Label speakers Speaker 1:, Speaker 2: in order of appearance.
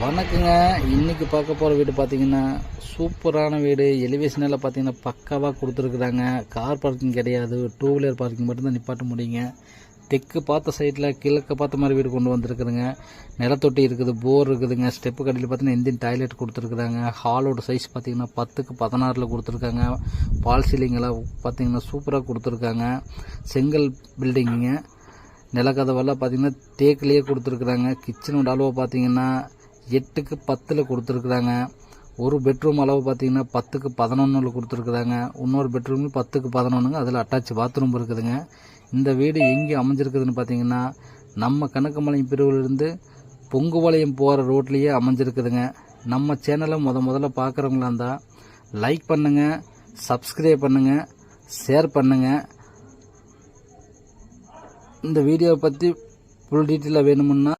Speaker 1: வணக்கங்க. இன்றைக்கி பார்க்க போகிற வீடு பார்த்திங்கன்னா சூப்பரான வீடு. எலிவேஷனில் பார்த்திங்கன்னா பக்காவாக கொடுத்துருக்குறாங்க. கார் பார்க்கிங் கிடையாது, டூ வீலர் பார்க்கிங் மட்டும்தான் நிப்பாட்ட முடியுங்க. தெற்கு பார்த்த சைடில் கிழக்கு பார்த்த மாதிரி வீடு கொண்டு வந்திருக்குதுங்க. நிலத்தொட்டி இருக்குது, போர் இருக்குதுங்க. ஸ்டெப்பு கடையில் பார்த்திங்கன்னா இந்தியன் டாய்லெட் கொடுத்துருக்குறாங்க. ஹாலோட சைஸ் பார்த்திங்கன்னா 10க்கு 16 கொடுத்துருக்காங்க. பால் சீலிங்கெல்லாம் பார்த்திங்கன்னா சூப்பராக கொடுத்துருக்காங்க. செங்கல் பில்டிங்குங்க. நிலக்கதவெல்லாம் பார்த்திங்கன்னா தேக்கிலேயே கொடுத்துருக்குறாங்க. கிச்சனோட அளவு பார்த்திங்கன்னா 8க்கு 10 கொடுத்துருக்குறாங்க. ஒரு பெட்ரூம் அளவு பார்த்திங்கன்னா 10க்கு 11 கொடுத்துருக்குறாங்க. இன்னொரு பெட்ரூம் 10க்கு 11ங்க. அதில் அட்டாச் பாத்ரூம் இருக்குதுங்க. இந்த வீடு எங்கே அமைஞ்சிருக்குதுன்னு பார்த்திங்கன்னா நம்ம கணக்கம்பாளையம் பிரிவிலிருந்து பொங்குபாளையம் போகிற ரோட்லேயே அமைஞ்சிருக்குதுங்க. நம்ம சேனலை முதல்ல பார்க்குறவங்களா இருந்தால் லைக் பண்ணுங்கள், சப்ஸ்கிரைப் பண்ணுங்கள், ஷேர் பண்ணுங்கள். இந்த வீடியோவை பற்றி ஃபுல் டீட்டெயிலாக வேணுமுன்னா